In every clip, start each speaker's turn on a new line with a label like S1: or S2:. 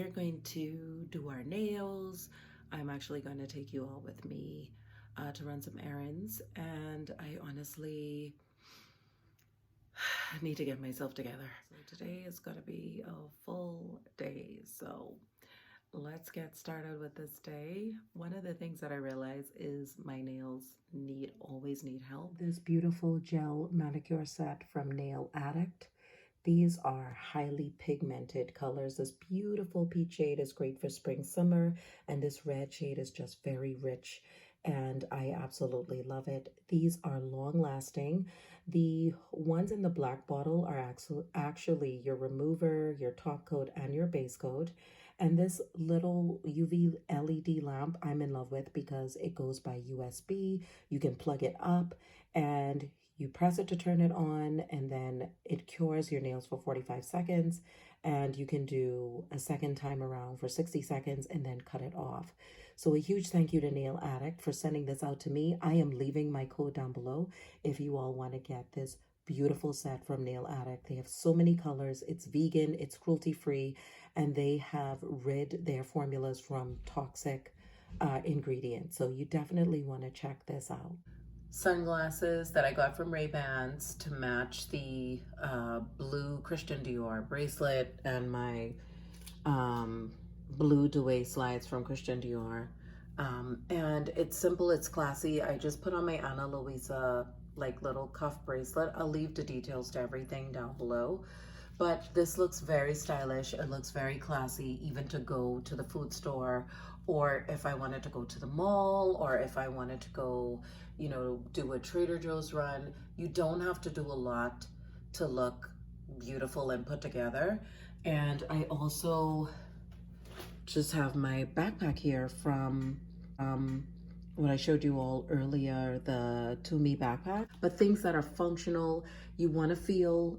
S1: are going to do our nails. I'm actually going to take you all with me to run some errands, and I honestly need to get myself together. So today is going to be a full day, so let's get started with this day. One of the things that I realize is my nails always need help. This beautiful gel manicure set from Nail Addict. These are highly pigmented colors. This beautiful peach shade is great for spring, summer, and this red shade is just very rich, and I absolutely love it. These are long lasting. The ones in the black bottle are actually your remover, your top coat, and your base coat. And this little UV LED lamp I'm in love with because it goes by USB. You can plug it up and you press it to turn it on, and then it cures your nails for 45 seconds. And you can do a second time around for 60 seconds and then cut it off. So a huge thank you to Nail Addict for sending this out to me. I am leaving my code down below if you all want to get this beautiful set from Nail Addict. They have so many colors. It's vegan, it's cruelty-free, and they have rid their formulas from toxic ingredients. So you definitely want to check this out. Sunglasses that I got from Ray-Bans to match the blue Christian Dior bracelet and my blue Douai slides from Christian Dior. And it's simple, it's classy. I just put on my Ana Luisa like little cuff bracelet. I'll leave the details to everything down below. But this looks very stylish. It looks very classy, even to go to the food store, or if I wanted to go to the mall, or if I wanted to go, you know, do a Trader Joe's run. You don't have to do a lot to look beautiful and put together. And I also just have my backpack here from what I showed you all earlier, the To Me backpack. But things that are functional, you want to feel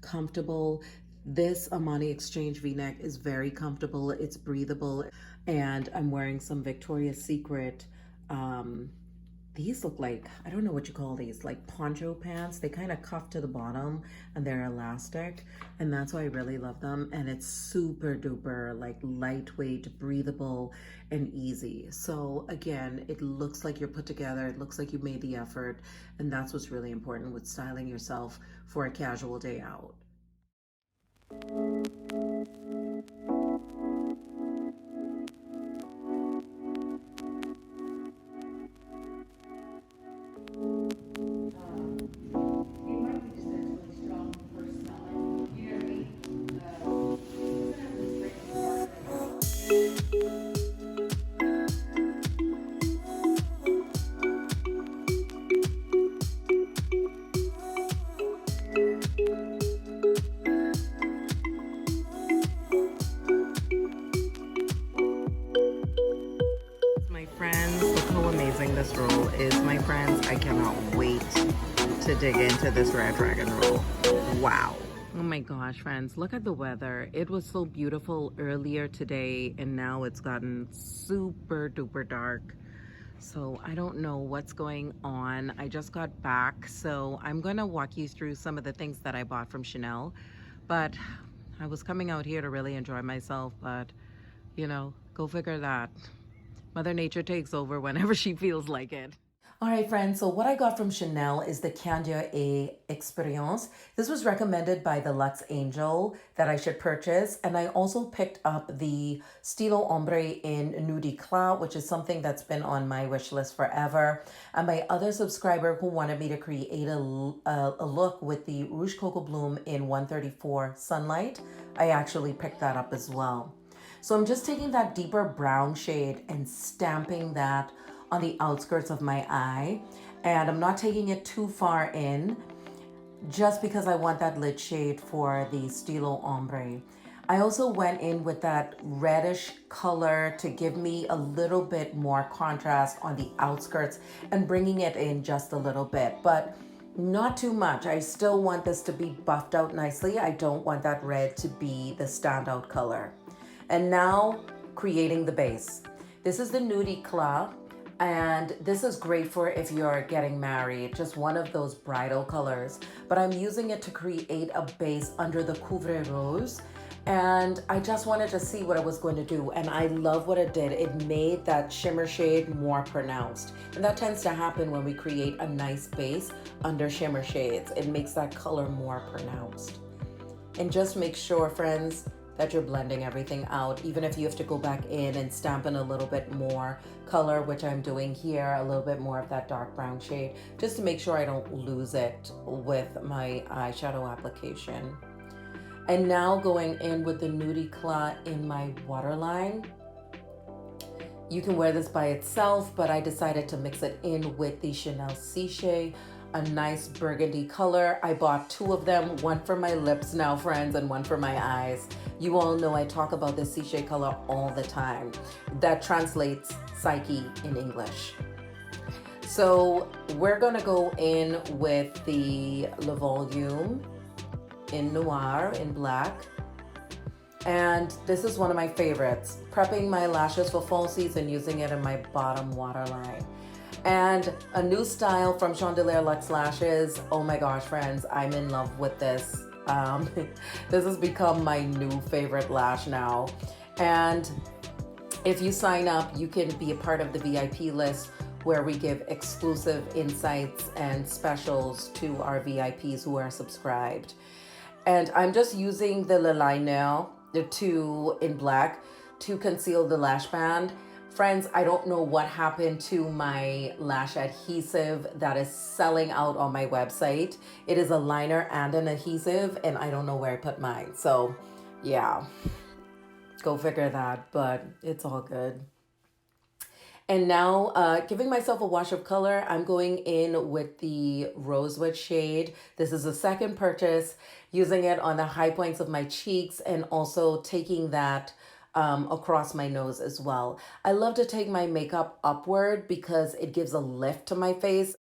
S1: comfortable. This Armani Exchange V-neck is very comfortable. It's breathable. And I'm wearing some Victoria's Secret. These look like, I don't know what you call these, like poncho pants. They kind of cuff to the bottom and they're elastic. And that's why I really love them. And it's super duper, like lightweight, breathable, and easy. So again, it looks like you're put together. It looks like you made the effort. And that's what's really important with styling yourself for a casual day out. This roll is, my friends. I cannot wait to dig into this red dragon roll. Wow. Oh my gosh, friends, look at the weather. It was so beautiful earlier today, and now it's gotten super duper dark. So I don't know what's going on. I just got back, so I'm gonna walk you through some of the things that I bought from Chanel. But I was coming out here to really enjoy myself, but you know, go figure that. Mother Nature takes over whenever she feels like it. All right, friends, so what I got from Chanel is the Candeur A Experience. This was recommended by the Luxe Angel that I should purchase. And I also picked up the Stilo Ombre in Nude Eclat, which is something that's been on my wish list forever. And my other subscriber who wanted me to create a look with the Rouge Coco Bloom in 134 Sunlight, I actually picked that up as well. So I'm just taking that deeper brown shade and stamping that on the outskirts of my eye. And I'm not taking it too far in just because I want that lid shade for the Stilo Ombre. I also went in with that reddish color to give me a little bit more contrast on the outskirts and bringing it in just a little bit, but not too much. I still want this to be buffed out nicely. I don't want that red to be the standout color. And now creating the base. This is the Nude Eclat, and this is great for if you're getting married, just one of those bridal colors. But I'm using it to create a base under the Couvre Rose. And I just wanted to see what I was going to do, and I love what it did. It made that shimmer shade more pronounced, and that tends to happen when we create a nice base under shimmer shades. It makes that color more pronounced. And just make sure, friends, that you're blending everything out, even if you have to go back in and stamp in a little bit more color, which I'm doing here, a little bit more of that dark brown shade, just to make sure I don't lose it with my eyeshadow application. And now going in with the Nudie Claw in my waterline. You can wear this by itself, but I decided to mix it in with the Chanel Ciche, a nice burgundy color. I bought 2 of them, one for my lips now, friends, and one for my eyes. You all know I talk about this Ciche color all the time. That translates Psyche in English. So we're gonna go in with the Le Volume in Noir, in black. And this is one of my favorites, prepping my lashes for fall season, using it in my bottom waterline. And a new style from Shandelier Luxe Lashes. Oh my gosh, friends, I'm in love with this. This has become my new favorite lash now. And if you sign up, you can be a part of the VIP list, where we give exclusive insights and specials to our VIPs who are subscribed. And I'm just using the liner, the 2 in black, to conceal the lash band. Friends, I don't know what happened to my lash adhesive that is selling out on my website. It is a liner and an adhesive, and I don't know where I put mine. So yeah, go figure that, but it's all good. And now, giving myself a wash of color, I'm going in with the Rosewood shade. This is a second purchase, using it on the high points of my cheeks and also taking that across my nose as well. I love to take my makeup upward because it gives a lift to my face.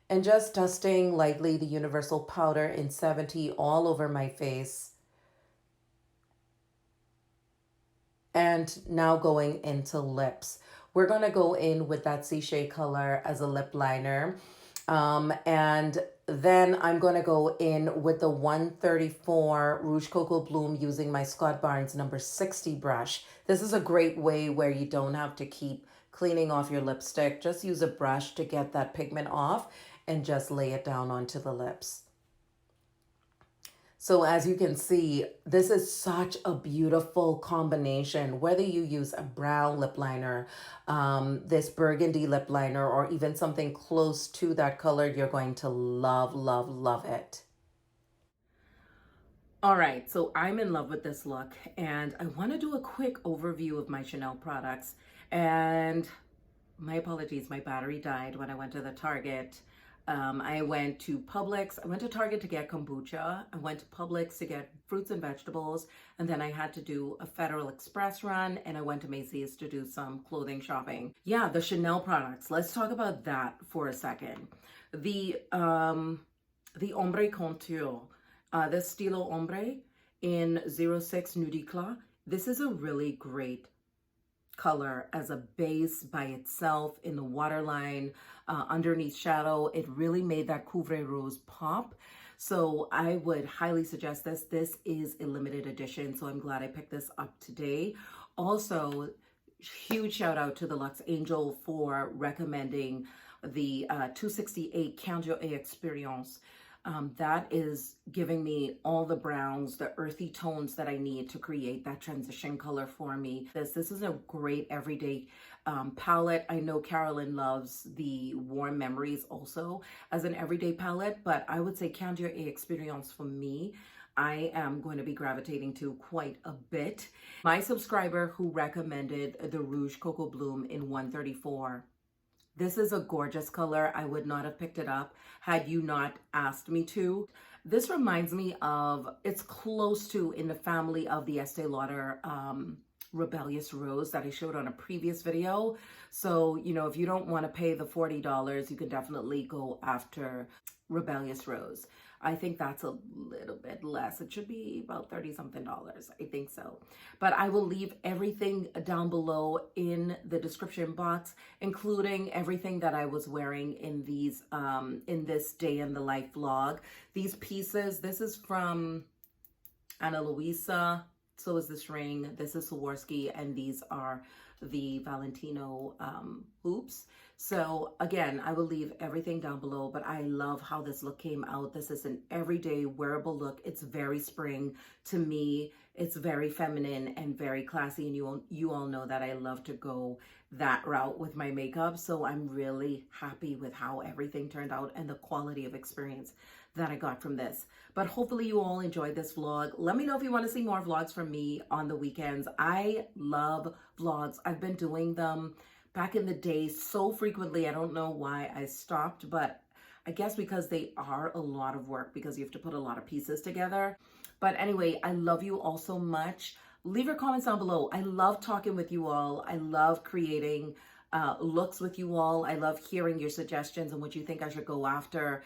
S1: And just dusting lightly the Universal Powder in 70 all over my face. And now going into lips. We're going to go in with that Ciche color as a lip liner. And then I'm going to go in with the 134 Rouge Coco Bloom using my Scott Barnes number 60 brush. This is a great way where you don't have to keep cleaning off your lipstick. Just use a brush to get that pigment off and just lay it down onto the lips. So as you can see, this is such a beautiful combination, whether you use a brown lip liner, this burgundy lip liner, or even something close to that color, you're going to love, love, love it. All right, so I'm in love with this look, and I want to do a quick overview of my Chanel products. And my apologies, my battery died when I went to the Target. I went to Publix. I went to Target to get kombucha. I went to Publix to get fruits and vegetables. And then I had to do a Federal Express run, and I went to Macy's to do some clothing shopping. Yeah, the Chanel products. Let's talk about that for a second. The Ombre Contour, the Stilo Ombre in 06 Nudie Claw. This is a really great color as a base by itself in the waterline, underneath shadow. It really made that Couvre Rose pop. So I would highly suggest this. This is a limited edition, so I'm glad I picked this up today. Also, huge shout out to the Luxe Angel for recommending the 268 Candio A Experience. That is giving me all the browns, the earthy tones that I need to create that transition color for me. This is a great everyday palette. I know Carolyn loves the Warm Memories also as an everyday palette, but I would say Candio A Experience for me, I am going to be gravitating to quite a bit. My subscriber who recommended the Rouge Coco Bloom in 134. This is a gorgeous color. I would not have picked it up had you not asked me to. This reminds me of, it's close to in the family of the Estee Lauder Rebellious Rose that I showed on a previous video. So, you know, if you don't want to pay the $40, you can definitely go after Rebellious Rose. I think that's a little bit less. It should be about 30 something dollars. I think so. But I will leave everything down below in the description box, including everything that I was wearing in these, in this day in the life vlog. These pieces, this is from Ana Luisa. So is this ring. This is Swarvoski, and these are the Valentino hoops. So again, I will leave everything down below, but I love how this look came out. This is an everyday wearable look. It's very spring to me. It's very feminine and very classy, and you all know that I love to go that route with my makeup. So I'm really happy with how everything turned out and the quality of experience that I got from this. But hopefully you all enjoyed this vlog. Let me know if you want to see more vlogs from me on the weekends. I love vlogs. I've been doing them back in the day so frequently. I don't know why I stopped, but I guess because they are a lot of work because you have to put a lot of pieces together. But anyway, I love you all so much. Leave your comments down below. I love talking with you all. I love creating looks with you all. I love hearing your suggestions and what you think I should go after,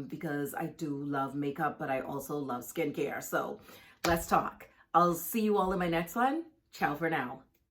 S1: because I do love makeup, but I also love skincare. So let's talk. I'll see you all in my next one. Ciao for now.